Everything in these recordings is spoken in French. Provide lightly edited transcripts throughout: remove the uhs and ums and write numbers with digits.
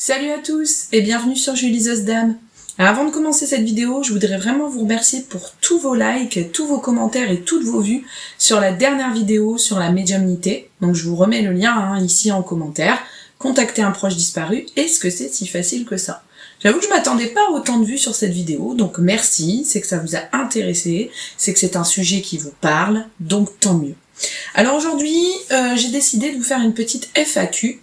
Salut à tous et bienvenue sur Julie The Dame. Alors avant de commencer cette vidéo, je voudrais vraiment vous remercier pour tous vos likes, tous vos commentaires et toutes vos vues sur la dernière vidéo sur la médiumnité. Donc je vous remets le lien ici en commentaire. Contacter un proche disparu, est-ce que c'est si facile que ça? J'avoue que je m'attendais pas à autant de vues sur cette vidéo, donc merci, c'est que ça vous a intéressé, c'est que c'est un sujet qui vous parle, donc tant mieux. Alors aujourd'hui, j'ai décidé de vous faire une petite FAQ,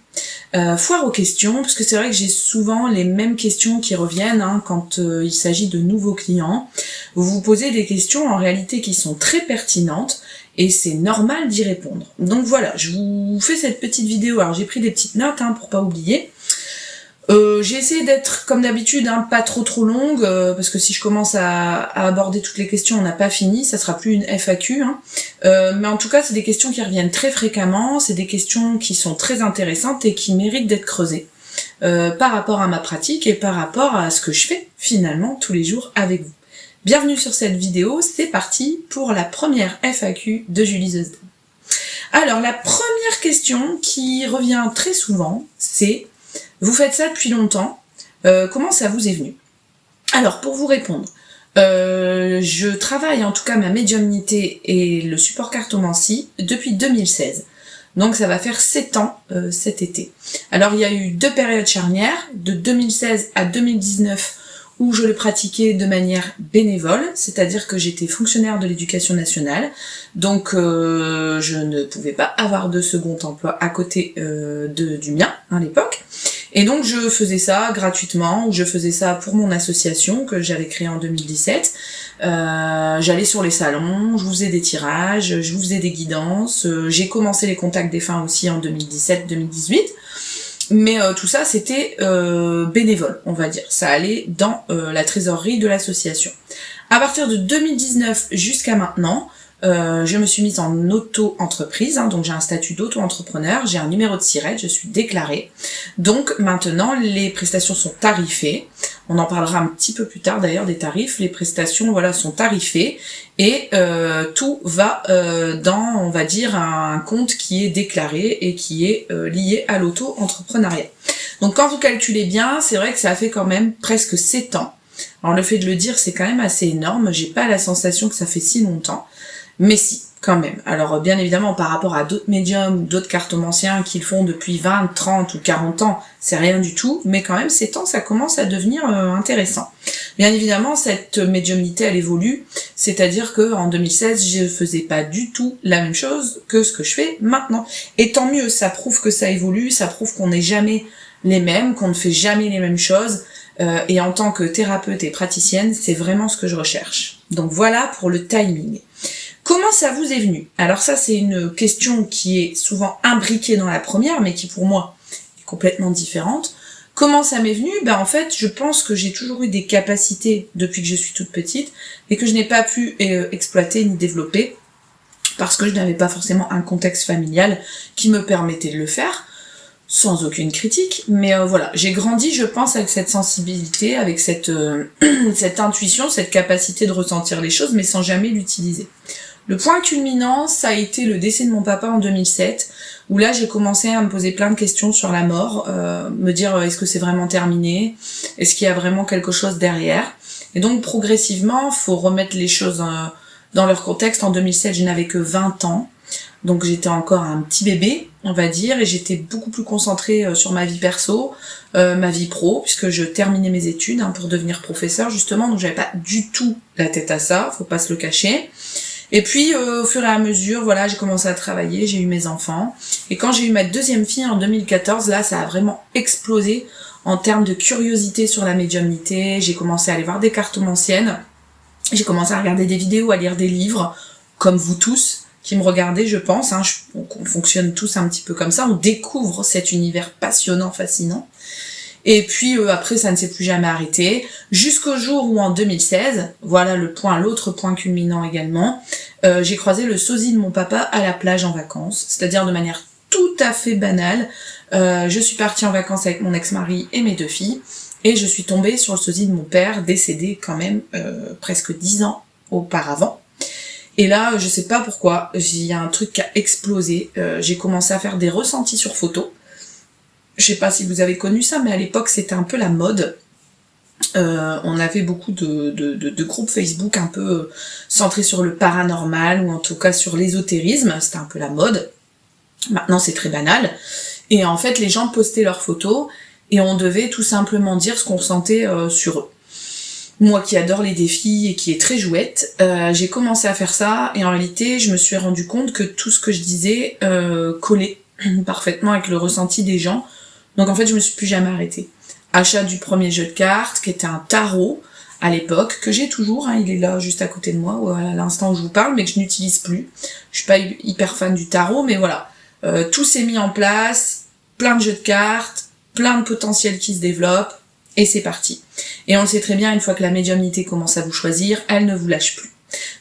foire aux questions, parce que c'est vrai que j'ai souvent les mêmes questions qui reviennent quand il s'agit de nouveaux clients. Vous vous posez des questions en réalité qui sont très pertinentes, et c'est normal d'y répondre. Donc voilà, je vous fais cette petite vidéo, alors j'ai pris des petites notes pour pas oublier. J'ai essayé d'être, comme d'habitude, pas trop longue, parce que si je commence à aborder toutes les questions, on n'a pas fini, ça sera plus une FAQ. Mais en tout cas, c'est des questions qui reviennent très fréquemment, c'est des questions qui sont très intéressantes et qui méritent d'être creusées par rapport à ma pratique et par rapport à ce que je fais, finalement, tous les jours avec vous. Bienvenue sur cette vidéo, c'est parti pour la première FAQ de Julie The Dame. Alors, la première question qui revient très souvent, c'est: vous faites ça depuis longtemps, comment ça vous est venu? Alors, pour vous répondre, je travaille en tout cas ma médiumnité et le support cartomancie depuis 2016. Donc ça va faire 7 ans cet été. Alors il y a eu 2 périodes charnières, de 2016 à 2019, où je le pratiquais de manière bénévole, c'est-à-dire que j'étais fonctionnaire de l'éducation nationale, donc je ne pouvais pas avoir de second emploi à côté du mien à l'époque. Et donc je faisais ça gratuitement, ou je faisais ça pour mon association que j'avais créée en 2017. J'allais sur les salons, je vous faisais des tirages, je vous faisais des guidances, j'ai commencé les contacts défunts aussi en 2017-2018. Mais tout ça c'était bénévole, on va dire. Ça allait dans la trésorerie de l'association. À partir de 2019 jusqu'à maintenant, je me suis mise en auto-entreprise, donc j'ai un statut d'auto-entrepreneur, j'ai un numéro de SIRET, je suis déclarée. Donc maintenant, les prestations sont tarifées. On en parlera un petit peu plus tard d'ailleurs des tarifs. Les prestations sont tarifées et tout va dans, on va dire, un compte qui est déclaré et qui est lié à l'auto-entrepreneuriat. Donc quand vous calculez bien, c'est vrai que ça a fait quand même presque 7 ans. Alors le fait de le dire, c'est quand même assez énorme. J'ai pas la sensation que ça fait si longtemps. Mais si, quand même. Alors bien évidemment, par rapport à d'autres médiums, d'autres cartomanciens qui le font depuis 20, 30 ou 40 ans, c'est rien du tout, mais quand même 7 ans, ça commence à devenir intéressant. Bien évidemment, cette médiumnité, elle évolue, c'est-à-dire que en 2016, je faisais pas du tout la même chose que ce que je fais maintenant. Et tant mieux, ça prouve que ça évolue, ça prouve qu'on n'est jamais les mêmes, qu'on ne fait jamais les mêmes choses, et en tant que thérapeute et praticienne, c'est vraiment ce que je recherche. Donc voilà pour le timing. Comment ça vous est venu? Alors ça, c'est une question qui est souvent imbriquée dans la première, mais qui pour moi est complètement différente. Comment ça m'est venu? En fait, je pense que j'ai toujours eu des capacités depuis que je suis toute petite, mais que je n'ai pas pu exploiter ni développer, parce que je n'avais pas forcément un contexte familial qui me permettait de le faire, sans aucune critique. Mais voilà, j'ai grandi, je pense, avec cette sensibilité, avec cette intuition, cette capacité de ressentir les choses, mais sans jamais l'utiliser. Le point culminant, ça a été le décès de mon papa en 2007, où là j'ai commencé à me poser plein de questions sur la mort, me dire est-ce que c'est vraiment terminé, est-ce qu'il y a vraiment quelque chose derrière. Et donc progressivement, faut remettre les choses dans leur contexte. En 2007, je n'avais que 20 ans, donc j'étais encore un petit bébé, on va dire, et j'étais beaucoup plus concentrée sur ma vie perso, ma vie pro, puisque je terminais mes études pour devenir professeur justement, donc j'avais pas du tout la tête à ça, faut pas se le cacher. Et puis au fur et à mesure, voilà, j'ai commencé à travailler, j'ai eu mes enfants, et quand j'ai eu ma deuxième fille en 2014, là ça a vraiment explosé en termes de curiosité sur la médiumnité. J'ai commencé à aller voir des cartomanciennes, j'ai commencé à regarder des vidéos, à lire des livres, comme vous tous qui me regardez, je pense, on fonctionne tous un petit peu comme ça, on découvre cet univers passionnant, fascinant. Et puis après, ça ne s'est plus jamais arrêté, jusqu'au jour où en 2016, voilà l'autre point culminant également, j'ai croisé le sosie de mon papa à la plage en vacances, c'est-à-dire de manière tout à fait banale. Je suis partie en vacances avec mon ex-mari et mes 2 filles, et je suis tombée sur le sosie de mon père, décédé quand même presque 10 ans auparavant. Et là, je sais pas pourquoi, il y a un truc qui a explosé, j'ai commencé à faire des ressentis sur photo. je sais pas si vous avez connu ça, mais à l'époque c'était un peu la mode. On avait beaucoup de groupes Facebook un peu centrés sur le paranormal, ou en tout cas sur l'ésotérisme, c'était un peu la mode. Maintenant c'est très banal. Et en fait les gens postaient leurs photos, et on devait tout simplement dire ce qu'on ressentait sur eux. Moi qui adore les défis et qui est très jouette, j'ai commencé à faire ça, et en réalité je me suis rendu compte que tout ce que je disais collait parfaitement avec le ressenti des gens. Donc en fait je me suis plus jamais arrêtée. Achat du premier jeu de cartes, qui était un tarot à l'époque, que j'ai toujours, hein, il est là juste à côté de moi, à l'instant où je vous parle, mais que je n'utilise plus. Je suis pas hyper fan du tarot, mais voilà. Tout s'est mis en place, plein de jeux de cartes, plein de potentiels qui se développent, et c'est parti. Et on le sait très bien, une fois que la médiumnité commence à vous choisir, elle ne vous lâche plus.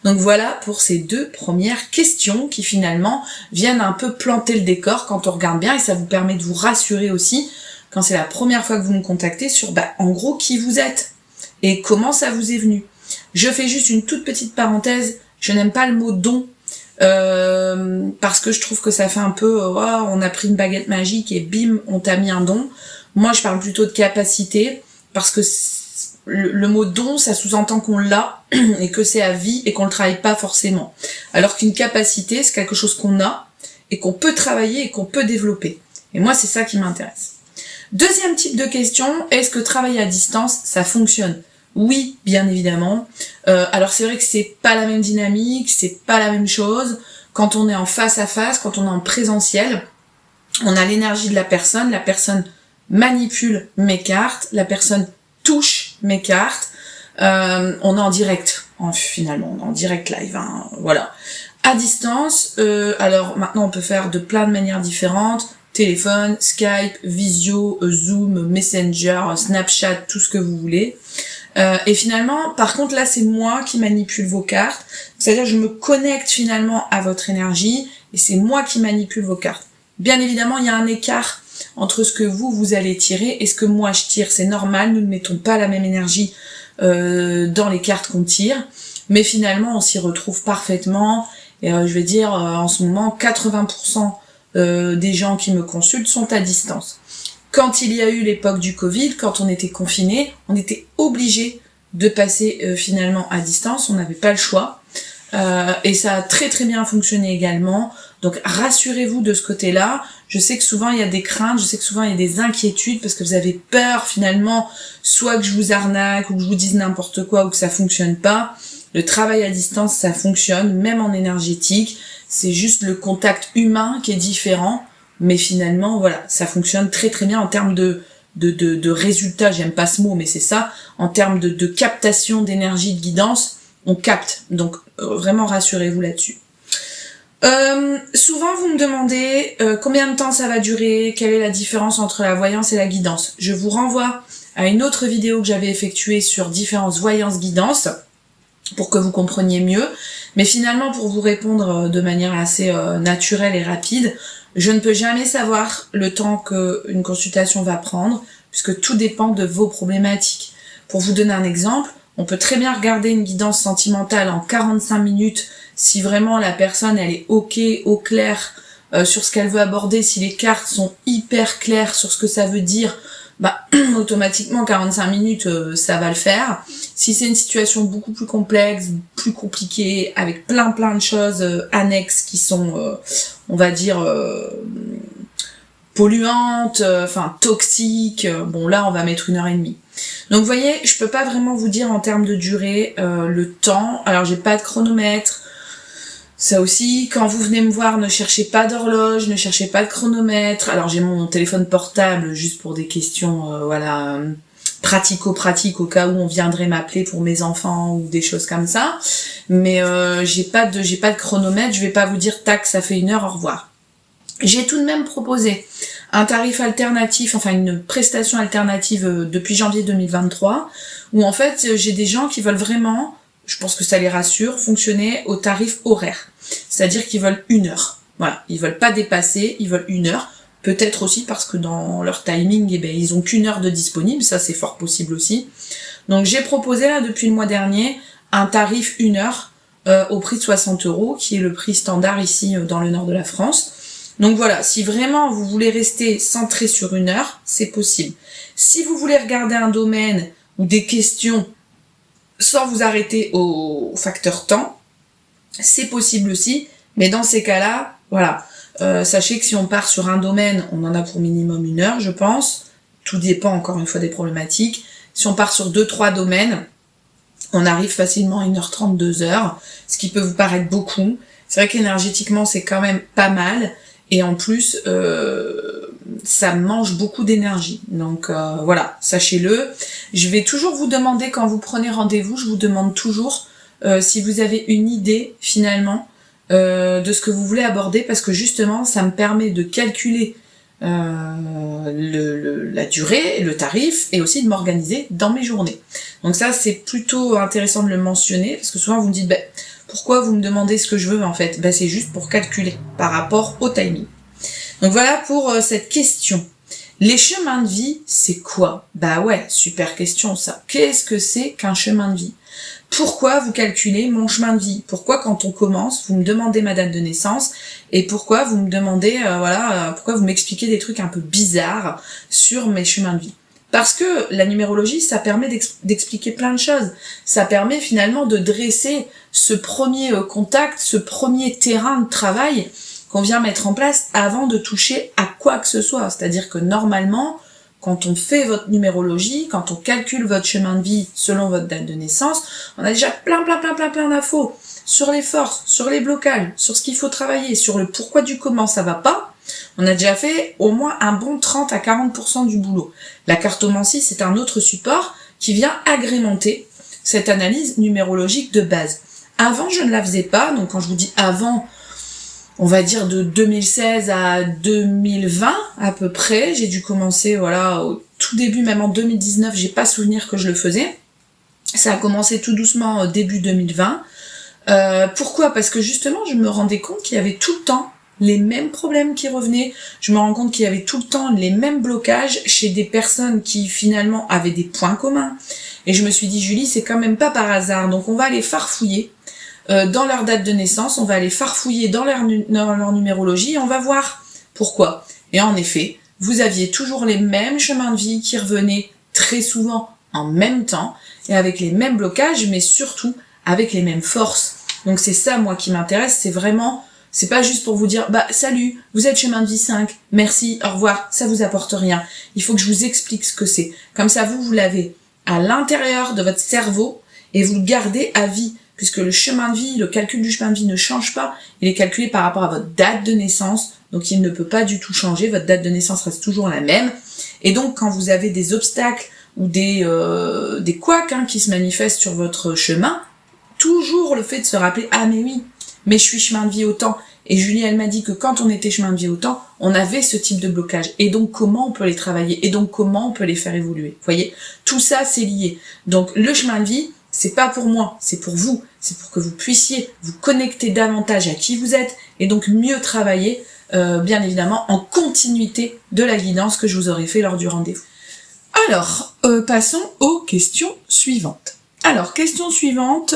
Donc voilà pour ces 2 premières questions qui finalement viennent un peu planter le décor quand on regarde bien, et ça vous permet de vous rassurer aussi quand c'est la première fois que vous me contactez sur, en gros, qui vous êtes et comment ça vous est venu. Je fais juste une toute petite parenthèse, je n'aime pas le mot don, parce que je trouve que ça fait un peu, on a pris une baguette magique et bim, on t'a mis un don. Moi, je parle plutôt de capacité, parce que le mot don, ça sous-entend qu'on l'a, et que c'est à vie, et qu'on le travaille pas forcément. Alors qu'une capacité, c'est quelque chose qu'on a, et qu'on peut travailler, et qu'on peut développer. Et moi, c'est ça qui m'intéresse. Deuxième type de question, est-ce que travailler à distance, ça fonctionne? Oui, bien évidemment. Alors c'est vrai que c'est pas la même dynamique, c'est pas la même chose. Quand on est en face à face, quand on est en présentiel, on a l'énergie de la personne manipule mes cartes, la personne touche mes cartes, on est en direct, finalement, on est en direct live, hein, voilà. À distance, alors maintenant on peut faire de plein de manières différentes, téléphone, Skype, Visio, Zoom, Messenger, Snapchat, tout ce que vous voulez. Et finalement, par contre là c'est moi qui manipule vos cartes, c'est-à-dire je me connecte finalement à votre énergie, et c'est moi qui manipule vos cartes. Bien évidemment, il y a un écart entre ce que vous allez tirer et ce que moi je tire, c'est normal, nous ne mettons pas la même énergie dans les cartes qu'on tire, mais finalement on s'y retrouve parfaitement, et je vais dire en ce moment 80% des gens qui me consultent sont à distance. Quand il y a eu l'époque du Covid, quand on était confinés, on était obligé de passer finalement à distance, on n'avait pas le choix, et ça a très très bien fonctionné également. Donc rassurez-vous de ce côté-là. Je sais que souvent il y a des craintes, je sais que souvent il y a des inquiétudes parce que vous avez peur finalement, soit que je vous arnaque ou que je vous dise n'importe quoi ou que ça fonctionne pas. Le travail à distance, ça fonctionne, même en énergétique. C'est juste le contact humain qui est différent, mais finalement voilà, ça fonctionne très très bien en termes de résultats. J'aime pas ce mot, mais c'est ça. En termes de captation d'énergie, de guidance, on capte. Donc vraiment rassurez-vous là-dessus. Souvent vous me demandez combien de temps ça va durer, quelle est la différence entre la voyance et la guidance. Je vous renvoie à une autre vidéo que j'avais effectuée sur différentes voyances-guidances pour que vous compreniez mieux. Mais finalement, pour vous répondre de manière assez naturelle et rapide, je ne peux jamais savoir le temps qu'une consultation va prendre, puisque tout dépend de vos problématiques. Pour vous donner un exemple, on peut très bien regarder une guidance sentimentale en 45 minutes si vraiment la personne elle est ok, au clair sur ce qu'elle veut aborder, si les cartes sont hyper claires sur ce que ça veut dire, automatiquement 45 minutes ça va le faire. Si c'est une situation beaucoup plus complexe, plus compliquée, avec plein de choses annexes qui sont on va dire polluantes, toxiques, bon là on va mettre 1h30. Donc vous voyez, je peux pas vraiment vous dire en termes de durée le temps. Alors j'ai pas de chronomètre. Ça aussi, quand vous venez me voir, ne cherchez pas d'horloge, ne cherchez pas de chronomètre. Alors j'ai mon téléphone portable juste pour des questions pratico-pratiques au cas où on viendrait m'appeler pour mes enfants ou des choses comme ça. Mais j'ai pas de chronomètre, je vais pas vous dire tac, ça fait 1 heure, au revoir. J'ai tout de même proposé un tarif alternatif, une prestation alternative depuis janvier 2023, où en fait j'ai des gens qui veulent vraiment, je pense que ça les rassure, fonctionner au tarif horaire. C'est-à-dire qu'ils veulent 1 heure. Voilà, ils veulent pas dépasser, ils veulent 1 heure. Peut-être aussi parce que dans leur timing, ils ont qu'1 heure de disponible, ça c'est fort possible aussi. Donc j'ai proposé là depuis le mois dernier un tarif 1 heure au prix de 60 €, qui est le prix standard ici dans le nord de la France. Donc voilà, si vraiment vous voulez rester centré sur 1 heure, c'est possible. Si vous voulez regarder un domaine ou des questions sans vous arrêter au facteur temps, c'est possible aussi, mais dans ces cas-là, voilà, sachez que si on part sur un domaine, on en a pour minimum 1 heure, je pense. Tout dépend encore une fois des problématiques. Si on part sur 2-3 domaines, on arrive facilement à 1h30, 2 heures, ce qui peut vous paraître beaucoup. C'est vrai qu'énergétiquement, c'est quand même pas mal. Et en plus, ça mange beaucoup d'énergie. Donc voilà, sachez-le. Je vais toujours vous demander, quand vous prenez rendez-vous, je vous demande toujours si vous avez une idée, finalement, de ce que vous voulez aborder, parce que justement, ça me permet de calculer la durée, le tarif, et aussi de m'organiser dans mes journées. Donc ça, c'est plutôt intéressant de le mentionner, parce que souvent vous me dites, pourquoi vous me demandez ce que je veux en fait ? C'est juste pour calculer par rapport au timing. Donc voilà pour cette question. Les chemins de vie, c'est quoi ? Ouais, super question ça. Qu'est-ce que c'est qu'un chemin de vie ? Pourquoi vous calculez mon chemin de vie ? Pourquoi quand on commence, vous me demandez ma date de naissance ? Et pourquoi vous me demandez, pourquoi vous m'expliquez des trucs un peu bizarres sur mes chemins de vie ? Parce que la numérologie, ça permet d'expliquer plein de choses. Ça permet finalement de dresser ce premier contact, ce premier terrain de travail qu'on vient mettre en place avant de toucher à quoi que ce soit. C'est-à-dire que normalement, quand on fait votre numérologie, quand on calcule votre chemin de vie selon votre date de naissance, on a déjà plein d'infos sur les forces, sur les blocages, sur ce qu'il faut travailler, sur le pourquoi du comment ça va pas. On a déjà fait au moins un bon 30 à 40% du boulot. La cartomancie, c'est un autre support qui vient agrémenter cette analyse numérologique de base. Avant, je ne la faisais pas, donc quand je vous dis avant, on va dire de 2016 à 2020 à peu près, j'ai dû commencer au tout début, même en 2019, j'ai pas souvenir que je le faisais. Ça a commencé tout doucement début 2020. Pourquoi ? Parce que justement, je me rendais compte qu'il y avait tout le temps les mêmes problèmes qui revenaient. Je me rends compte qu'il y avait tout le temps les mêmes blocages chez des personnes qui finalement avaient des points communs. Et je me suis dit, Julie, c'est quand même pas par hasard. Donc on va aller farfouiller dans leur date de naissance, on va aller farfouiller dans leur numérologie et on va voir pourquoi. Et en effet, vous aviez toujours les mêmes chemins de vie qui revenaient très souvent en même temps et avec les mêmes blocages, mais surtout avec les mêmes forces. Donc c'est ça, moi, qui m'intéresse, c'est vraiment... C'est pas juste pour vous dire, salut, vous êtes chemin de vie 5, merci, au revoir, ça vous apporte rien. Il faut que je vous explique ce que c'est. Comme ça, vous l'avez à l'intérieur de votre cerveau et vous le gardez à vie. Puisque le chemin de vie, le calcul du chemin de vie ne change pas. Il est calculé par rapport à votre date de naissance. Donc il ne peut pas du tout changer. Votre date de naissance reste toujours la même. Et donc quand vous avez des obstacles ou des couacs qui se manifestent sur votre chemin, toujours le fait de se rappeler, mais oui, mais je suis chemin de vie autant. Et Julie, elle m'a dit que quand on était chemin de vie autant, on avait ce type de blocage. Et donc, comment on peut les travailler ? Et donc, comment on peut les faire évoluer ? Vous voyez ? Tout ça, c'est lié. Donc, le chemin de vie, c'est pas pour moi, c'est pour vous. C'est pour que vous puissiez vous connecter davantage à qui vous êtes et donc mieux travailler, bien évidemment, en continuité de la guidance que je vous aurais fait lors du rendez-vous. Alors, passons aux questions suivantes. Alors, question suivante...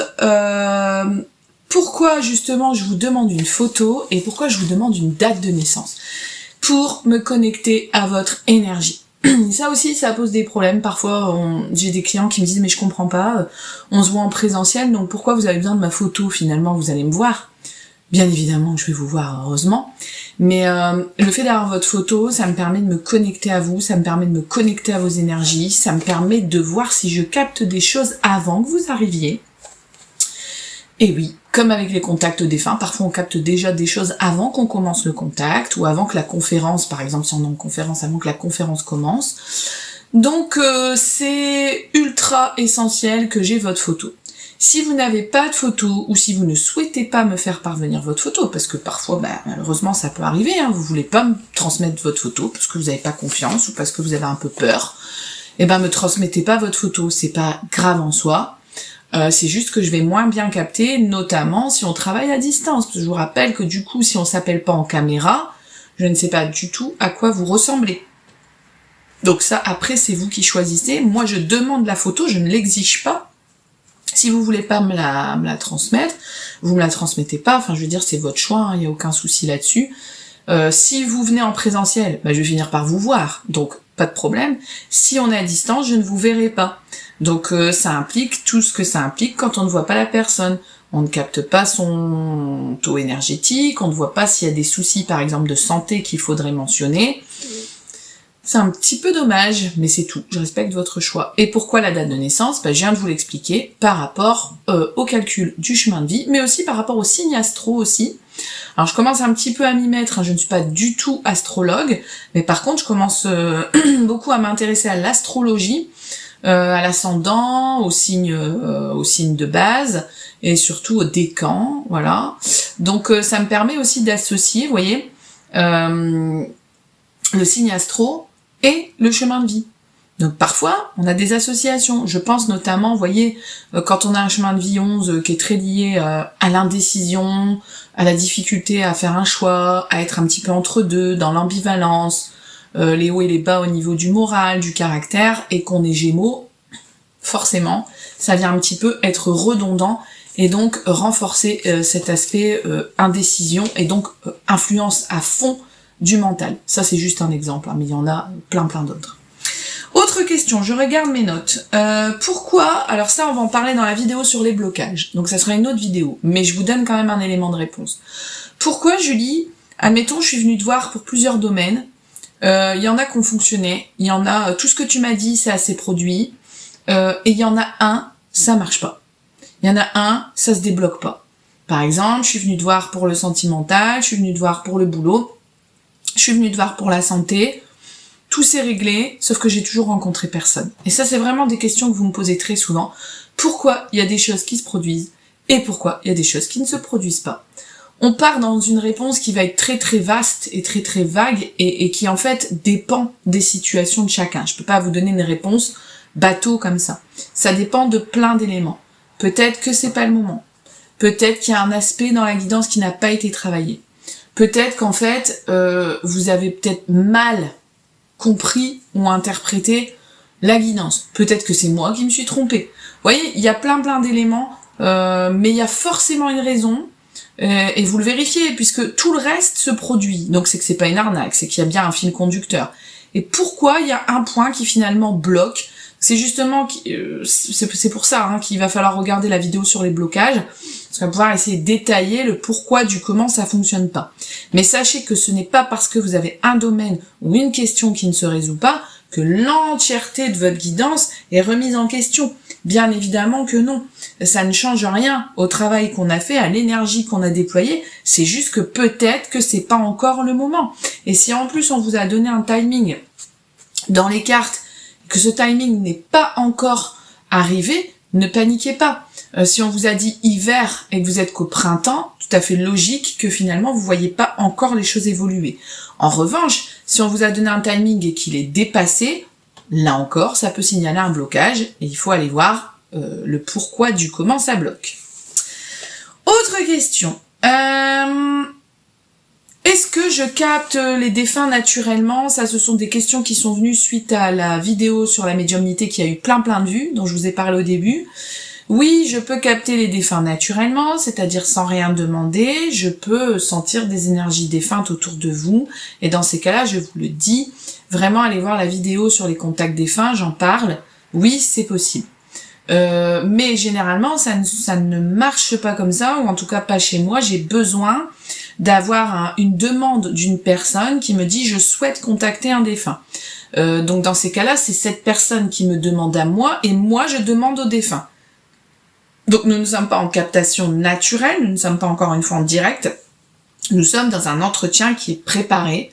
Pourquoi justement je vous demande une photo et pourquoi je vous demande une date de naissance ? Pour me connecter à votre énergie. Ça aussi, ça pose des problèmes. Parfois, j'ai des clients qui me disent « mais je comprends pas, on se voit en présentiel, donc pourquoi vous avez besoin de ma photo ? Finalement, vous allez me voir. » Bien évidemment, je vais vous voir, heureusement. Mais le fait d'avoir votre photo, ça me permet de me connecter à vous, ça me permet de me connecter à vos énergies, ça me permet de voir si je capte des choses avant que vous arriviez. Et oui, comme avec les contacts défunts, parfois on capte déjà des choses avant qu'on commence le contact, ou avant que la conférence, par exemple si on est en conférence, avant que la conférence commence. Donc c'est ultra essentiel que j'ai votre photo. Si vous n'avez pas de photo, ou si vous ne souhaitez pas me faire parvenir votre photo, parce que parfois, malheureusement ça peut arriver, vous voulez pas me transmettre votre photo, parce que vous n'avez pas confiance, ou parce que vous avez un peu peur, me transmettez pas votre photo, c'est pas grave en soi. C'est juste que je vais moins bien capter, notamment si on travaille à distance. Parce que je vous rappelle que du coup, si on s'appelle pas en caméra, je ne sais pas du tout à quoi vous ressemblez. Donc ça, après, c'est vous qui choisissez. Moi, je demande la photo, je ne l'exige pas. Si vous voulez pas me la transmettre, vous me la transmettez pas. Enfin, je veux dire, c'est votre choix, il y a aucun souci là-dessus. Si vous venez en présentiel, je vais finir par vous voir, donc pas de problème. Si on est à distance, je ne vous verrai pas. Donc ça implique tout ce que ça implique quand on ne voit pas la personne. On ne capte pas son taux énergétique, on ne voit pas s'il y a des soucis par exemple de santé qu'il faudrait mentionner. C'est un petit peu dommage, mais c'est tout, je respecte votre choix. Et pourquoi la date de naissance ? Je viens de vous l'expliquer par rapport au calcul du chemin de vie, mais aussi par rapport au signe astro aussi. Alors je commence un petit peu à m'y mettre, je ne suis pas du tout astrologue, mais par contre je commence beaucoup à m'intéresser à l'astrologie, à l'ascendant, aux signes de base, et surtout au décan, voilà. Donc ça me permet aussi d'associer, vous voyez, le signe astro et le chemin de vie. Donc parfois, on a des associations. Je pense notamment, vous voyez, quand on a un chemin de vie 11 qui est très lié à l'indécision, à la difficulté à faire un choix, à être un petit peu entre deux, dans l'ambivalence, les hauts et les bas au niveau du moral, du caractère, et qu'on est Gémeaux, forcément, ça vient un petit peu être redondant et donc renforcer cet aspect indécision et donc influence à fond du mental. Ça c'est juste un exemple, mais il y en a plein d'autres. Autre question, je regarde mes notes. Pourquoi, alors ça on va en parler dans la vidéo sur les blocages, donc ça sera une autre vidéo, mais je vous donne quand même un élément de réponse. Pourquoi Julie, admettons je suis venue te voir pour plusieurs domaines, il y en a qui ont fonctionné, il y en a, tout ce que tu m'as dit c'est assez produit, et il y en a un, ça marche pas. Il y en a un, ça se débloque pas. Par exemple, je suis venue te voir pour le sentimental, je suis venue te voir pour le boulot, je suis venue te voir pour la santé, tout s'est réglé, sauf que j'ai toujours rencontré personne. Et ça, c'est vraiment des questions que vous me posez très souvent. Pourquoi il y a des choses qui se produisent et pourquoi il y a des choses qui ne se produisent pas? On part dans une réponse qui va être très vaste et très vague et qui en fait dépend des situations de chacun. Je peux pas vous donner une réponse bateau comme ça. Ça dépend de plein d'éléments. Peut-être que c'est pas le moment. Peut-être qu'il y a un aspect dans la guidance qui n'a pas été travaillé. Peut-être qu'en fait, vous avez peut-être mal compris ou interprété la guidance. Peut-être que c'est moi qui me suis trompée. Vous voyez, il y a plein d'éléments, mais il y a forcément une raison, et vous le vérifiez, puisque tout le reste se produit. Donc c'est que c'est pas une arnaque, c'est qu'il y a bien un fil conducteur. Et pourquoi il y a un point qui finalement bloque? C'est justement, c'est pour ça qu'il va falloir regarder la vidéo sur les blocages, parce qu'on va pouvoir essayer de détailler le pourquoi du comment ça fonctionne pas. Mais sachez que ce n'est pas parce que vous avez un domaine ou une question qui ne se résout pas que l'entièreté de votre guidance est remise en question. Bien évidemment que non. Ça ne change rien au travail qu'on a fait, à l'énergie qu'on a déployée. C'est juste que peut-être que c'est pas encore le moment. Et si en plus on vous a donné un timing dans les cartes, que ce timing n'est pas encore arrivé, ne paniquez pas. Si on vous a dit hiver et que vous êtes qu'au printemps, tout à fait logique que finalement vous voyez pas encore les choses évoluer. En revanche, si on vous a donné un timing et qu'il est dépassé, là encore, ça peut signaler un blocage et il faut aller voir le pourquoi du comment ça bloque. Autre question. Est-ce que je capte les défunts naturellement? Ça, ce sont des questions qui sont venues suite à la vidéo sur la médiumnité qui a eu plein de vues, dont je vous ai parlé au début. Oui, je peux capter les défunts naturellement, c'est-à-dire sans rien demander. Je peux sentir des énergies défuntes autour de vous. Et dans ces cas-là, je vous le dis, vraiment allez voir la vidéo sur les contacts défunts, j'en parle. Oui, c'est possible. Mais généralement, ça ne marche pas comme ça, ou en tout cas pas chez moi. J'ai besoin d'avoir une demande d'une personne qui me dit « je souhaite contacter un défunt ». Donc dans ces cas-là, c'est cette personne qui me demande à moi, et moi je demande au défunt. Donc nous ne sommes pas en captation naturelle, nous ne sommes pas encore une fois en direct, nous sommes dans un entretien qui est préparé,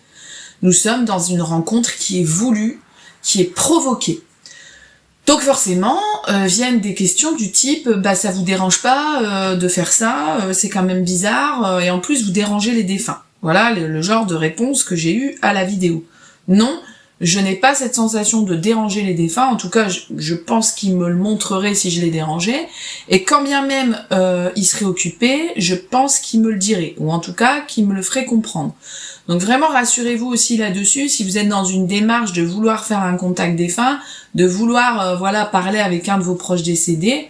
nous sommes dans une rencontre qui est voulue, qui est provoquée. Donc forcément, viennent des questions du type « ça vous dérange pas de faire ça, c'est quand même bizarre, et en plus vous dérangez les défunts ». Voilà le genre de réponse que j'ai eu à la vidéo. Non, je n'ai pas cette sensation de déranger les défunts, en tout cas je pense qu'ils me le montreraient si je les dérangeais, et quand bien même ils seraient occupés, je pense qu'ils me le diraient, ou en tout cas qu'ils me le feraient comprendre. Donc vraiment rassurez-vous aussi là-dessus, si vous êtes dans une démarche de vouloir faire un contact défunt, de vouloir parler avec un de vos proches décédés,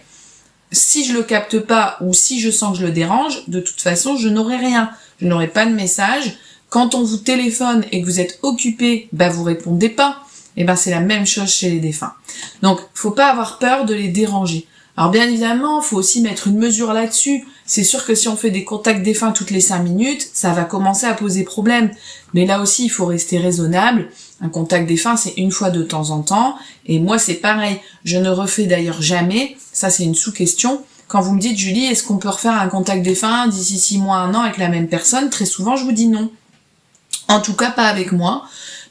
si je le capte pas ou si je sens que je le dérange, de toute façon je n'aurai rien. Je n'aurai pas de message Quand on vous téléphone et que vous êtes occupé, vous répondez pas. Et c'est la même chose chez les défunts. Donc, faut pas avoir peur de les déranger. Alors bien évidemment, faut aussi mettre une mesure là-dessus. C'est sûr que si on fait des contacts défunts toutes les 5 minutes, ça va commencer à poser problème. Mais là aussi, il faut rester raisonnable. Un contact défunt, c'est une fois de temps en temps. Et moi, c'est pareil. Je ne refais d'ailleurs jamais. Ça, c'est une sous-question. Quand vous me dites, Julie, est-ce qu'on peut refaire un contact défunt d'ici 6 mois, 1 an avec la même personne? Très souvent, je vous dis non. En tout cas, pas avec moi.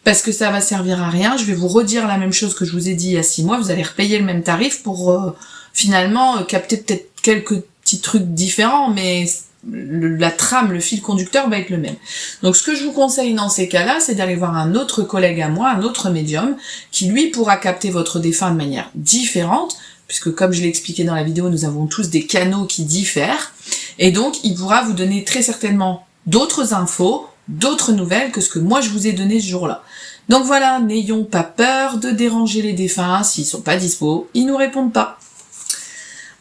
Parce que ça va servir à rien. Je vais vous redire la même chose que je vous ai dit il y a 6 mois. Vous allez repayer le même tarif pour finalement capter peut-être quelques petits trucs différents, mais la trame, le fil conducteur va être le même. Donc ce que je vous conseille dans ces cas-là, c'est d'aller voir un autre collègue à moi, un autre médium, qui lui pourra capter votre défunt de manière différente, puisque comme je l'ai expliqué dans la vidéo, nous avons tous des canaux qui diffèrent, et donc il pourra vous donner très certainement d'autres infos, d'autres nouvelles que ce que moi je vous ai donné ce jour-là. Donc voilà, n'ayons pas peur de déranger les défunts, s'ils sont pas dispo, ils nous répondent pas.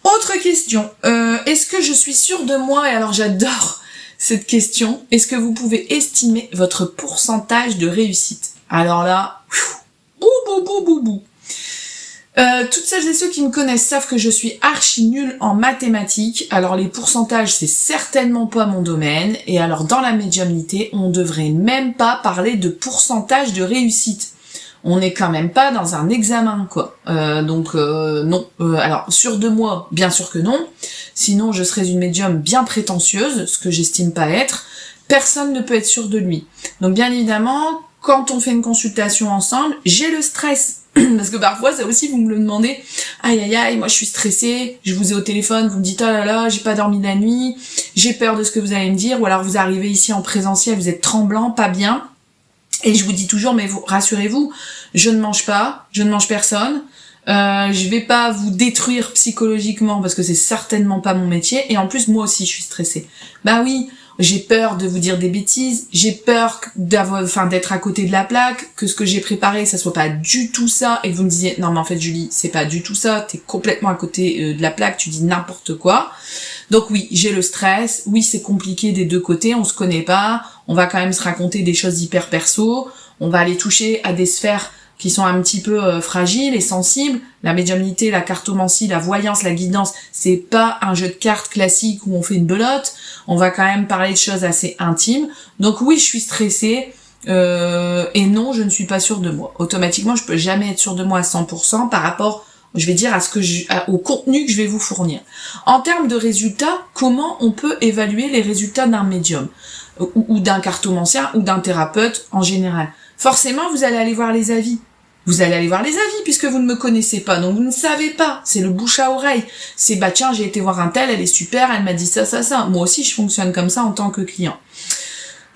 Autre question, est-ce que je suis sûre de moi? Et alors j'adore cette question. Est-ce que vous pouvez estimer votre pourcentage de réussite? Alors là, bou. Toutes celles et ceux qui me connaissent savent que je suis archi nulle en mathématiques. Alors les pourcentages, c'est certainement pas mon domaine. Et alors dans la médiumnité, on devrait même pas parler de pourcentage de réussite. On n'est quand même pas dans un examen, quoi. Donc non. Alors, sûr de moi, bien sûr que non. Sinon, je serais une médium bien prétentieuse, ce que j'estime pas être. Personne ne peut être sûr de lui. Donc bien évidemment, quand on fait une consultation ensemble, j'ai le stress. Parce que parfois, ça aussi, vous me le demandez. Aïe, moi je suis stressée, je vous ai au téléphone, vous me dites, oh là là, j'ai pas dormi la nuit, j'ai peur de ce que vous allez me dire, ou alors vous arrivez ici en présentiel, vous êtes tremblant, pas bien. Et je vous dis toujours, mais rassurez-vous, je ne mange pas, je ne mange personne, je vais pas vous détruire psychologiquement parce que c'est certainement pas mon métier, et en plus moi aussi je suis stressée. Bah oui, j'ai peur de vous dire des bêtises, j'ai peur d'être à côté de la plaque, que ce que j'ai préparé ça soit pas du tout ça, et que vous me disiez, non mais en fait Julie, c'est pas du tout ça, t'es complètement à côté de la plaque, tu dis n'importe quoi. Donc oui, j'ai le stress, oui c'est compliqué des deux côtés, on se connaît pas, on va quand même se raconter des choses hyper perso, on va aller toucher à des sphères qui sont un petit peu fragiles et sensibles. La médiumnité, la cartomancie, la voyance, la guidance, c'est pas un jeu de cartes classique où on fait une belote, on va quand même parler de choses assez intimes. Donc oui, je suis stressée, et non, je ne suis pas sûre de moi. Automatiquement, je peux jamais être sûre de moi à 100% par rapport, je vais dire, au contenu que je vais vous fournir. En termes de résultats, comment on peut évaluer les résultats d'un médium ou d'un cartomancien ou d'un thérapeute en général? Forcément, vous allez aller voir les avis. Vous allez aller voir les avis puisque vous ne me connaissez pas, donc vous ne savez pas. C'est le bouche à oreille. C'est tiens, j'ai été voir un tel, elle est super, elle m'a dit ça. Moi aussi, je fonctionne comme ça en tant que client.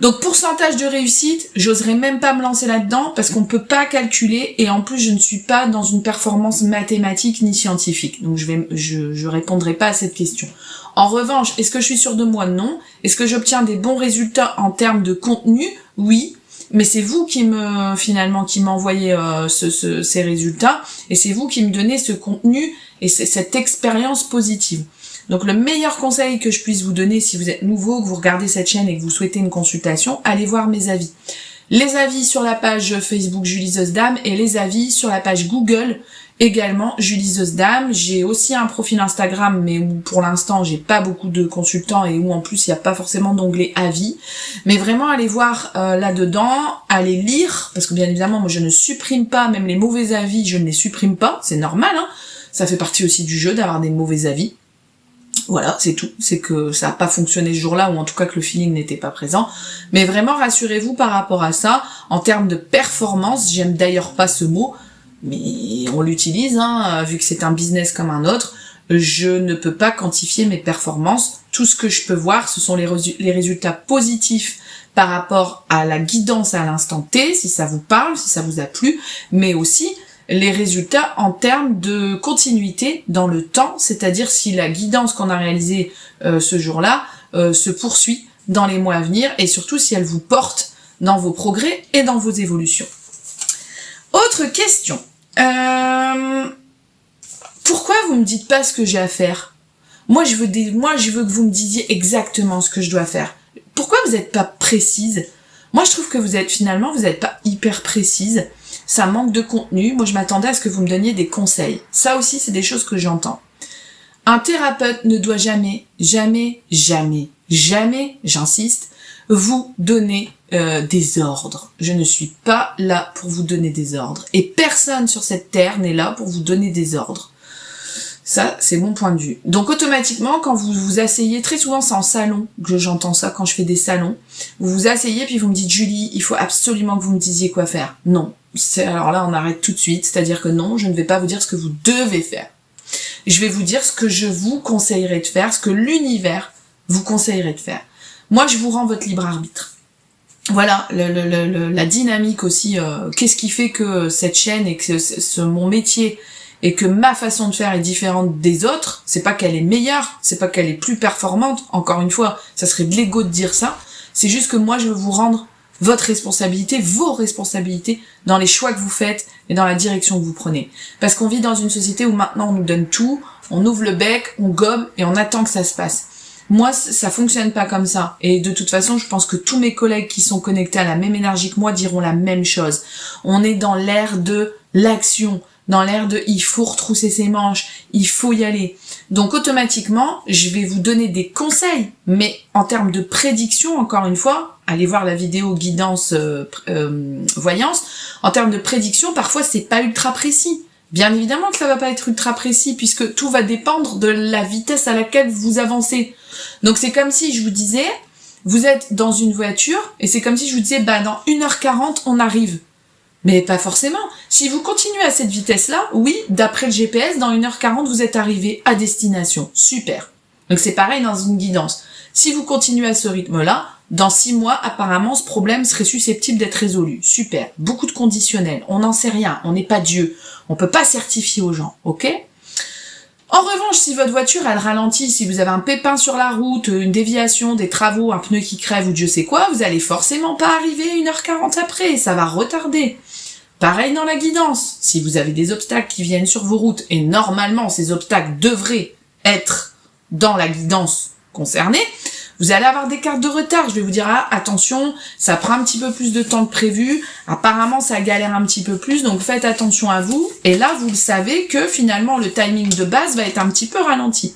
Donc pourcentage de réussite, j'oserais même pas me lancer là-dedans parce qu'on peut pas calculer, et en plus je ne suis pas dans une performance mathématique ni scientifique. Donc je répondrai pas à cette question. En revanche, est-ce que je suis sûre de moi? Non. Est-ce que j'obtiens des bons résultats en termes de contenu? Oui. Mais c'est vous qui m'envoyez ces résultats, et c'est vous qui me donnez ce contenu et cette expérience positive. Donc le meilleur conseil que je puisse vous donner si vous êtes nouveau, que vous regardez cette chaîne et que vous souhaitez une consultation, allez voir mes avis. Les avis sur la page Facebook Julie The Dame et les avis sur la page Google également Julie The Dame. J'ai aussi un profil Instagram, mais où pour l'instant j'ai pas beaucoup de consultants et où en plus il n'y a pas forcément d'onglet avis. Mais vraiment allez voir là-dedans, allez lire, parce que bien évidemment moi je ne supprime pas, même les mauvais avis je ne les supprime pas, c'est normal, hein. Ça fait partie aussi du jeu d'avoir des mauvais avis. Voilà, c'est tout. C'est que ça n'a pas fonctionné ce jour-là, ou en tout cas que le feeling n'était pas présent. Mais vraiment, rassurez-vous par rapport à ça. En termes de performance, j'aime d'ailleurs pas ce mot, mais on l'utilise, hein, vu que c'est un business comme un autre. Je ne peux pas quantifier mes performances. Tout ce que je peux voir, ce sont les résultats positifs par rapport à la guidance à l'instant T, si ça vous parle, si ça vous a plu, mais aussi les résultats en termes de continuité dans le temps, c'est-à-dire si la guidance qu'on a réalisée ce jour-là se poursuit dans les mois à venir, et surtout si elle vous porte dans vos progrès et dans vos évolutions. Autre question. Pourquoi vous me dites pas ce que j'ai à faire? Moi je veux que vous me disiez exactement ce que je dois faire. Pourquoi vous n'êtes pas précise? Moi, je trouve que vous n'êtes pas hyper précise. Ça manque de contenu. Moi, je m'attendais à ce que vous me donniez des conseils. Ça aussi, c'est des choses que j'entends. Un thérapeute ne doit jamais, j'insiste, vous donner des ordres. Je ne suis pas là pour vous donner des ordres. Et personne sur cette terre n'est là pour vous donner des ordres. Ça, c'est mon point de vue. Donc automatiquement, quand vous vous asseyez, très souvent c'est en salon que j'entends ça quand je fais des salons, vous vous asseyez puis vous me dites « Julie, il faut absolument que vous me disiez quoi faire. » Non. Alors là, on arrête tout de suite. C'est-à-dire que non, je ne vais pas vous dire ce que vous devez faire. Je vais vous dire ce que je vous conseillerais de faire, ce que l'univers vous conseillerait de faire. Moi, je vous rends votre libre arbitre. Voilà, la dynamique aussi. Qu'est-ce qui fait que cette chaîne et que mon métier et que ma façon de faire est différente des autres? C'est pas qu'elle est meilleure, c'est pas qu'elle est plus performante. Encore une fois, ça serait de l'ego de dire ça. C'est juste que moi, je veux vous rendre votre responsabilité, vos responsabilités dans les choix que vous faites et dans la direction que vous prenez. Parce qu'on vit dans une société où maintenant on nous donne tout, on ouvre le bec, on gobe et on attend que ça se passe. Moi, ça fonctionne pas comme ça. Et de toute façon, je pense que tous mes collègues qui sont connectés à la même énergie que moi diront la même chose. On est dans l'ère de l'action, dans l'ère de il faut retrousser ses manches, il faut y aller. Donc automatiquement, je vais vous donner des conseils, mais en termes de prédiction, encore une fois, allez voir la vidéo guidance voyance, en termes de prédiction, parfois c'est pas ultra précis. Bien évidemment que ça va pas être ultra précis, puisque tout va dépendre de la vitesse à laquelle vous avancez. Donc c'est comme si je vous disais, vous êtes dans une voiture, et c'est comme si je vous disais, dans 1h40, on arrive. Mais pas forcément. Si vous continuez à cette vitesse-là, oui, d'après le GPS, dans 1h40, vous êtes arrivé à destination. Super. Donc c'est pareil dans une guidance. Si vous continuez à ce rythme-là, dans 6 mois, apparemment, ce problème serait susceptible d'être résolu. Super. Beaucoup de conditionnels. On n'en sait rien. On n'est pas Dieu. On peut pas certifier aux gens. Ok ? En revanche, si votre voiture, elle ralentit, si vous avez un pépin sur la route, une déviation, des travaux, un pneu qui crève ou Dieu sait quoi, vous allez forcément pas arriver 1h40 après. Ça va retarder. Pareil dans la guidance. Si vous avez des obstacles qui viennent sur vos routes, et normalement, ces obstacles devraient être dans la guidance concernée, vous allez avoir des cartes de retard. Je vais vous dire, attention, ça prend un petit peu plus de temps que prévu. Apparemment, ça galère un petit peu plus, donc faites attention à vous. Et là, vous le savez que finalement, le timing de base va être un petit peu ralenti.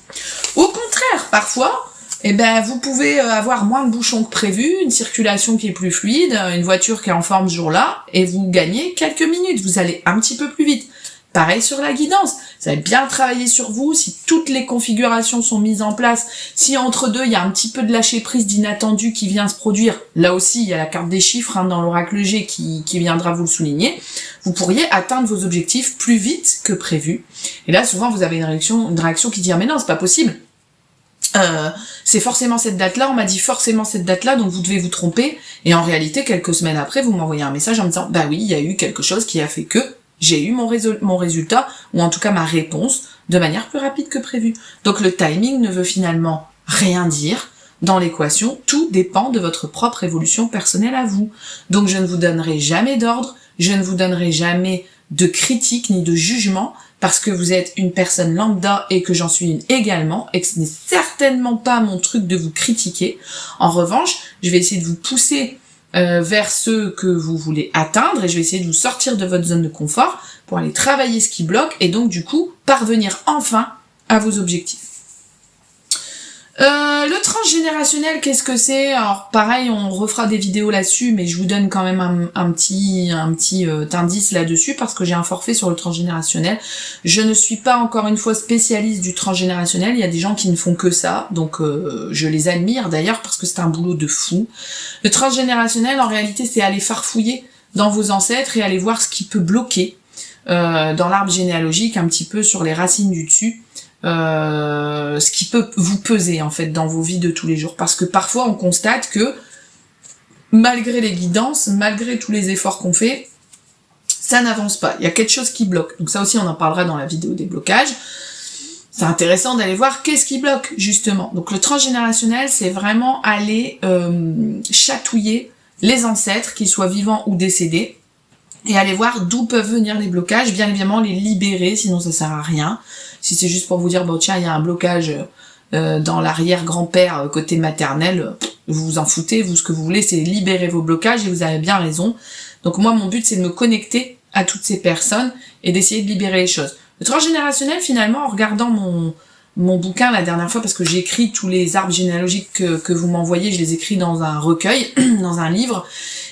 Au contraire, parfois, vous pouvez avoir moins de bouchons que prévu, une circulation qui est plus fluide, une voiture qui est en forme ce jour-là, et vous gagnez quelques minutes. Vous allez un petit peu plus vite. Pareil sur la guidance, vous allez bien travailler sur vous, si toutes les configurations sont mises en place, si entre deux il y a un petit peu de lâcher prise d'inattendu qui vient se produire, là aussi il y a la carte des chiffres dans l'oracle G qui viendra vous le souligner, vous pourriez atteindre vos objectifs plus vite que prévu. Et là souvent vous avez une réaction qui dit « mais non, c'est pas possible ». C'est forcément cette date-là, on m'a dit forcément cette date-là, donc vous devez vous tromper. Et en réalité, quelques semaines après, vous m'envoyez un message en me disant « bah oui, il y a eu quelque chose qui a fait que j'ai eu mon résultat, ou en tout cas ma réponse, de manière plus rapide que prévu. » Donc le timing ne veut finalement rien dire dans l'équation, tout dépend de votre propre évolution personnelle à vous. Donc je ne vous donnerai jamais d'ordre, je ne vous donnerai jamais de critique ni de jugement, parce que vous êtes une personne lambda et que j'en suis une également, et que ce n'est certainement pas mon truc de vous critiquer. En revanche, je vais essayer de vous pousser vers ceux que vous voulez atteindre, et je vais essayer de vous sortir de votre zone de confort pour aller travailler ce qui bloque, et donc du coup, parvenir enfin à vos objectifs. Le transgénérationnel, qu'est-ce que c'est? Alors pareil, on refera des vidéos là-dessus, mais je vous donne quand même un petit indice là-dessus, parce que j'ai un forfait sur le transgénérationnel. Je ne suis pas encore une fois spécialiste du transgénérationnel, il y a des gens qui ne font que ça, donc je les admire d'ailleurs, parce que c'est un boulot de fou. Le transgénérationnel, en réalité, c'est aller farfouiller dans vos ancêtres et aller voir ce qui peut bloquer dans l'arbre généalogique, un petit peu sur les racines du dessus, ce qui peut vous peser en fait dans vos vies de tous les jours, parce que parfois on constate que malgré les guidances, malgré tous les efforts qu'on fait, ça n'avance pas, il y a quelque chose qui bloque. Donc ça aussi on en parlera dans la vidéo des blocages. C'est intéressant d'aller voir qu'est-ce qui bloque justement. Donc le transgénérationnel, c'est vraiment aller chatouiller les ancêtres, qu'ils soient vivants ou décédés, et aller voir d'où peuvent venir les blocages, bien évidemment les libérer, sinon ça sert à rien. Si c'est juste pour vous dire, bon tiens, il y a un blocage dans l'arrière-grand-père côté maternel, vous vous en foutez, vous ce que vous voulez c'est libérer vos blocages et vous avez bien raison. Donc moi mon but c'est de me connecter à toutes ces personnes et d'essayer de libérer les choses. Le transgénérationnel finalement en regardant mon bouquin la dernière fois parce que j'écris tous les arbres généalogiques que vous m'envoyez, je les écris dans un recueil, dans un livre.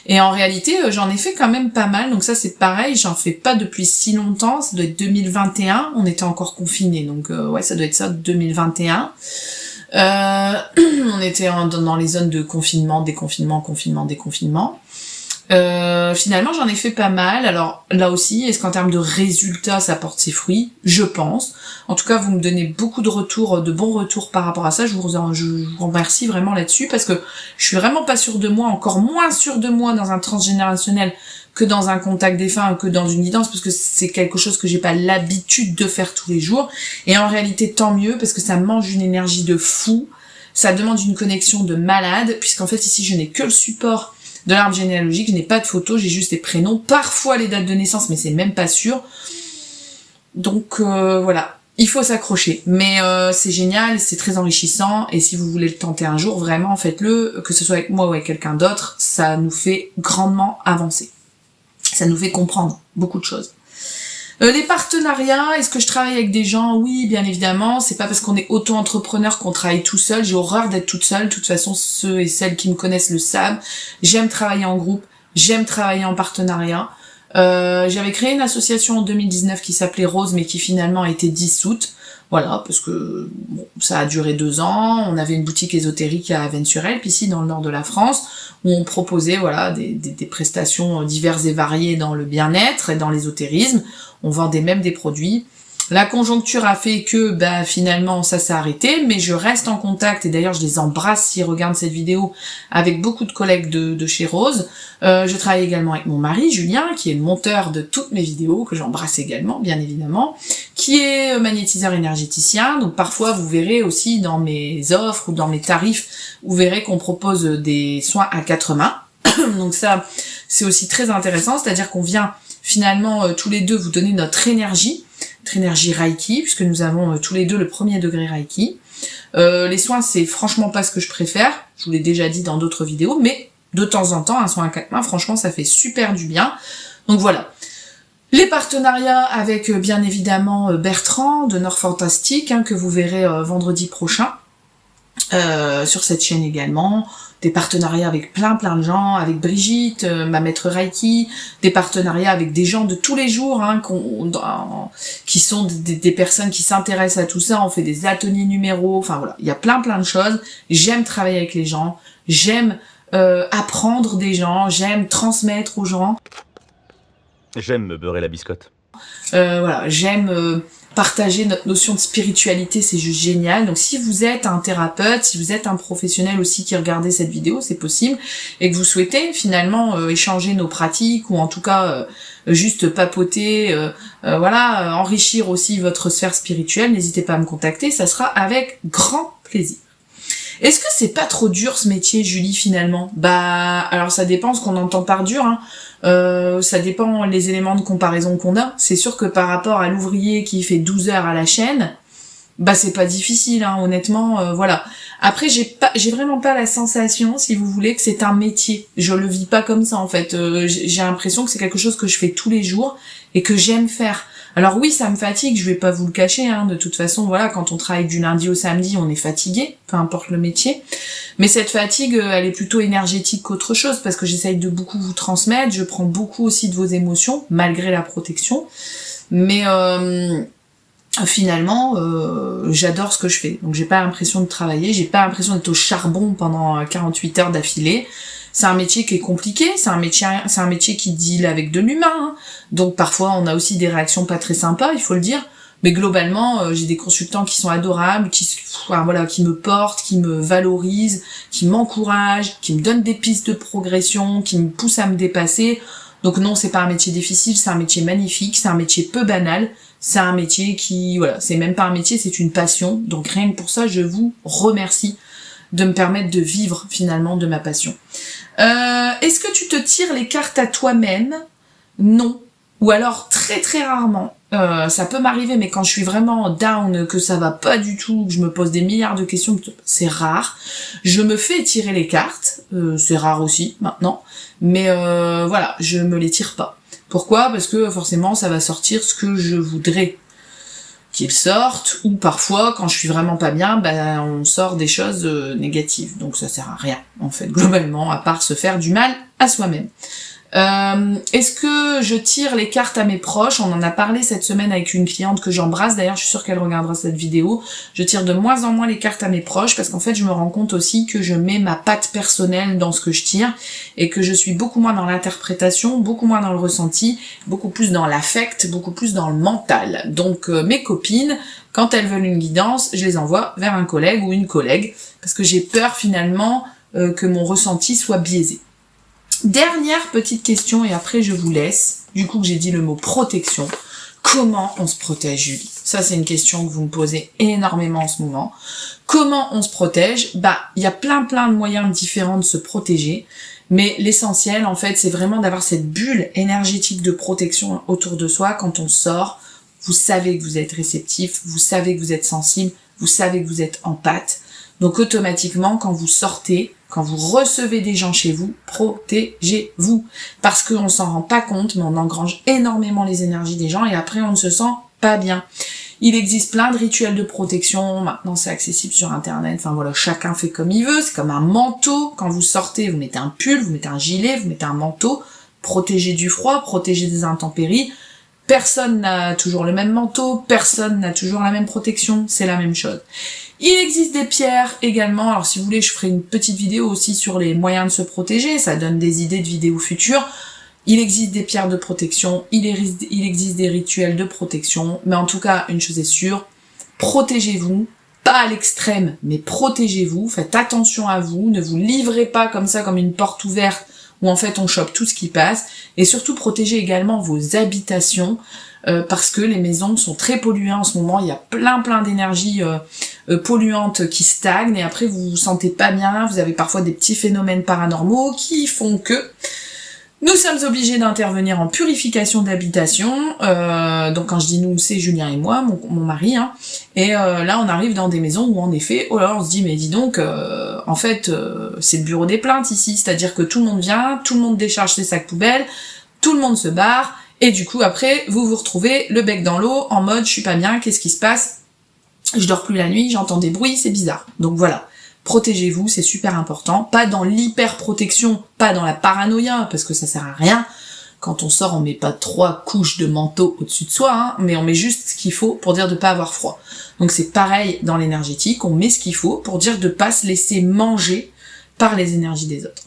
Et en réalité, j'en ai fait quand même pas mal. Donc ça, c'est pareil, j'en fais pas depuis si longtemps. Ça doit être 2021. On était encore confinés. Donc ouais, ça doit être ça, 2021. On était dans les zones de confinement, déconfinement, confinement, déconfinement. Finalement, j'en ai fait pas mal. Alors là aussi, est-ce qu'en termes de résultats, ça porte ses fruits? Je pense. En tout cas, vous me donnez beaucoup de retours, de bons retours par rapport à ça. Je vous remercie vraiment là-dessus parce que je suis vraiment pas sûre de moi, encore moins sûre de moi dans un transgénérationnel que dans un contact défunt, que dans une guidance, parce que c'est quelque chose que j'ai pas l'habitude de faire tous les jours. Et en réalité, tant mieux parce que ça mange une énergie de fou. Ça demande une connexion de malade, puisqu'en fait ici, je n'ai que le support de l'arbre généalogique, je n'ai pas de photos, j'ai juste des prénoms, parfois les dates de naissance, mais c'est même pas sûr. Donc voilà, il faut s'accrocher. Mais c'est génial, c'est très enrichissant, et si vous voulez le tenter un jour, vraiment faites-le, que ce soit avec moi ou avec quelqu'un d'autre, ça nous fait grandement avancer. Ça nous fait comprendre beaucoup de choses. Les partenariats, est-ce que je travaille avec des gens? Oui, bien évidemment. C'est pas parce qu'on est auto-entrepreneur qu'on travaille tout seul. J'ai horreur d'être toute seule. De toute façon, ceux et celles qui me connaissent le savent. J'aime travailler en groupe. J'aime travailler en partenariat. J'avais créé une association en 2019 qui s'appelait Rose, mais qui finalement a été dissoute. Voilà, parce que bon, ça a duré 2 ans. On avait une boutique ésotérique à Avennes-sur-Helpe, ici dans le nord de la France, où on proposait voilà des prestations diverses et variées dans le bien-être et dans l'ésotérisme. On vendait même des produits. La conjoncture a fait que finalement ça s'est arrêté, mais je reste en contact, et d'ailleurs je les embrasse s'ils regardent cette vidéo, avec beaucoup de collègues de chez Rose. Je travaille également avec mon mari Julien, qui est le monteur de toutes mes vidéos, que j'embrasse également bien évidemment, qui est magnétiseur énergéticien. Donc parfois vous verrez aussi dans mes offres ou dans mes tarifs, vous verrez qu'on propose des soins à 4 mains. Donc ça c'est aussi très intéressant, c'est-à-dire qu'on vient finalement tous les deux vous donner notre énergie Reiki, puisque nous avons tous les deux le 1er degré Reiki. Les soins, c'est franchement pas ce que je préfère, je vous l'ai déjà dit dans d'autres vidéos, mais de temps en temps, un soin à 4 mains, franchement, ça fait super du bien. Donc voilà. Les partenariats avec, bien évidemment, Bertrand, de Nord Fantastique, que vous verrez vendredi prochain, sur cette chaîne également. Des partenariats avec plein de gens, avec Brigitte, ma maître Reiki, des partenariats avec des gens de tous les jours, qui sont des personnes qui s'intéressent à tout ça. On fait des ateliers numéros, enfin voilà, il y a plein de choses. J'aime travailler avec les gens, j'aime apprendre des gens, j'aime transmettre aux gens. J'aime me beurrer la biscotte. Voilà, j'aime partager notre notion de spiritualité, c'est juste génial. Donc si vous êtes un thérapeute, si vous êtes un professionnel aussi qui regardez cette vidéo, c'est possible, et que vous souhaitez finalement échanger nos pratiques, ou en tout cas juste papoter, enrichir aussi votre sphère spirituelle, n'hésitez pas à me contacter, ça sera avec grand plaisir. Est-ce que c'est pas trop dur ce métier, Julie, finalement? Alors ça dépend ce qu'on entend par dur, ça dépend les éléments de comparaison qu'on a. C'est sûr que par rapport à l'ouvrier qui fait 12 heures à la chaîne, c'est pas difficile, honnêtement, voilà. Après, j'ai vraiment pas la sensation, si vous voulez, que c'est un métier. Je le vis pas comme ça, en fait. J'ai l'impression que c'est quelque chose que je fais tous les jours et que j'aime faire. Alors oui, ça me fatigue, je vais pas vous le cacher, de toute façon, voilà, quand on travaille du lundi au samedi, on est fatigué, peu importe le métier. Mais cette fatigue, elle est plutôt énergétique qu'autre chose, parce que j'essaye de beaucoup vous transmettre, je prends beaucoup aussi de vos émotions, malgré la protection. Mais finalement, j'adore ce que je fais. Donc j'ai pas l'impression de travailler, j'ai pas l'impression d'être au charbon pendant 48 heures d'affilée. C'est un métier qui est compliqué, c'est un métier qui deal avec de l'humain, donc parfois on a aussi des réactions pas très sympas, il faut le dire, mais globalement j'ai des consultants qui sont adorables, qui me portent, qui me valorisent, qui m'encouragent, qui me donnent des pistes de progression, qui me poussent à me dépasser. Donc non, c'est pas un métier difficile, c'est un métier magnifique, c'est un métier peu banal, c'est un métier c'est même pas un métier, c'est une passion, donc rien que pour ça je vous remercie de me permettre de vivre finalement de ma passion. Est-ce que tu te tires les cartes à toi-même? Non. Ou alors très très rarement. ça peut m'arriver, mais quand je suis vraiment down, que ça va pas du tout, que je me pose des milliards de questions, c'est rare. Je me fais tirer les cartes, c'est rare aussi maintenant, mais voilà, je me les tire pas. Pourquoi ? Parce que forcément ça va sortir ce que je voudrais qu'ils sortent, ou parfois quand je suis vraiment pas bien, on sort des choses négatives, donc ça sert à rien en fait globalement, à part se faire du mal à soi-même. Est-ce que je tire les cartes à mes proches ? On en a parlé cette semaine avec une cliente que j'embrasse, d'ailleurs je suis sûre qu'elle regardera cette vidéo. Je tire de moins en moins les cartes à mes proches parce qu'en fait je me rends compte aussi que je mets ma patte personnelle dans ce que je tire et que je suis beaucoup moins dans l'interprétation, beaucoup moins dans le ressenti, beaucoup plus dans l'affect, beaucoup plus dans le mental. Donc mes copines, quand elles veulent une guidance, je les envoie vers un collègue ou une collègue parce que j'ai peur finalement que mon ressenti soit biaisé. Dernière petite question et après je vous laisse, du coup que j'ai dit le mot protection. Comment on se protège, Julie ? Ça c'est une question que vous me posez énormément en ce moment. Comment on se protège ? Il y a plein de moyens différents de se protéger, mais l'essentiel en fait c'est vraiment d'avoir cette bulle énergétique de protection autour de soi. Quand on sort, vous savez que vous êtes réceptif, vous savez que vous êtes sensible, vous savez que vous êtes empathe. Donc automatiquement, quand vous sortez, quand vous recevez des gens chez vous, protégez-vous. Parce qu'on s'en rend pas compte, mais on engrange énormément les énergies des gens et après on ne se sent pas bien. Il existe plein de rituels de protection, maintenant c'est accessible sur internet, enfin voilà, chacun fait comme il veut, c'est comme un manteau. Quand vous sortez, vous mettez un pull, vous mettez un gilet, vous mettez un manteau, protégé du froid, protégé des intempéries. Personne n'a toujours le même manteau, personne n'a toujours la même protection, c'est la même chose. Il existe des pierres également, alors si vous voulez je ferai une petite vidéo aussi sur les moyens de se protéger, ça donne des idées de vidéos futures. Il existe des pierres de protection, il existe des rituels de protection, mais en tout cas une chose est sûre, protégez-vous, pas à l'extrême, mais protégez-vous, faites attention à vous, ne vous livrez pas comme ça comme une porte ouverte où en fait on chope tout ce qui passe, et surtout protégez également vos habitations, parce que les maisons sont très polluées en ce moment, il y a plein d'énergies polluantes qui stagnent, et après vous vous sentez pas bien, vous avez parfois des petits phénomènes paranormaux qui font que nous sommes obligés d'intervenir en purification d'habitation, donc quand je dis nous, c'est Julien et moi, mon mari, hein. Et là on arrive dans des maisons où en effet, oh là on se dit mais dis donc, en fait c'est le bureau des plaintes ici, c'est-à-dire que tout le monde vient, tout le monde décharge ses sacs poubelles, tout le monde se barre, et du coup après vous vous retrouvez le bec dans l'eau, en mode je suis pas bien, qu'est-ce qui se passe ? Je dors plus la nuit, j'entends des bruits, c'est bizarre. Donc voilà. Protégez-vous, c'est super important. Pas dans l'hyper-protection, pas dans la paranoïa, parce que ça sert à rien. Quand on sort, on met pas 3 couches de manteau au-dessus de soi, hein, mais on met juste ce qu'il faut pour dire de pas avoir froid. Donc c'est pareil dans l'énergétique, on met ce qu'il faut pour dire de pas se laisser manger par les énergies des autres.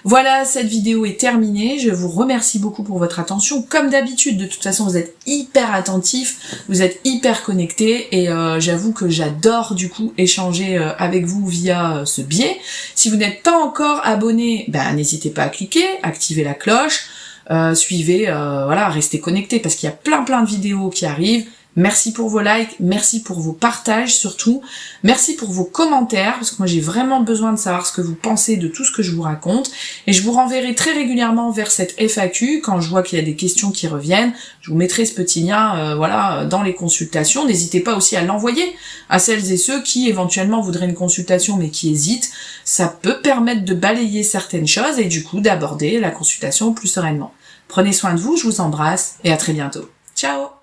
Voilà, cette vidéo est terminée, je vous remercie beaucoup pour votre attention. Comme d'habitude, de toute façon, vous êtes hyper attentifs, vous êtes hyper connectés, et j'avoue que j'adore du coup échanger avec vous via ce biais. Si vous n'êtes pas encore abonné, n'hésitez pas à cliquer, activez la cloche, suivez, voilà, restez connectés, parce qu'il y a plein de vidéos qui arrivent. Merci pour vos likes, merci pour vos partages surtout, merci pour vos commentaires, parce que moi j'ai vraiment besoin de savoir ce que vous pensez de tout ce que je vous raconte, et je vous renverrai très régulièrement vers cette FAQ, quand je vois qu'il y a des questions qui reviennent, je vous mettrai ce petit lien voilà, dans les consultations. N'hésitez pas aussi à l'envoyer à celles et ceux qui éventuellement voudraient une consultation mais qui hésitent, ça peut permettre de balayer certaines choses et du coup d'aborder la consultation plus sereinement. Prenez soin de vous, je vous embrasse et à très bientôt. Ciao!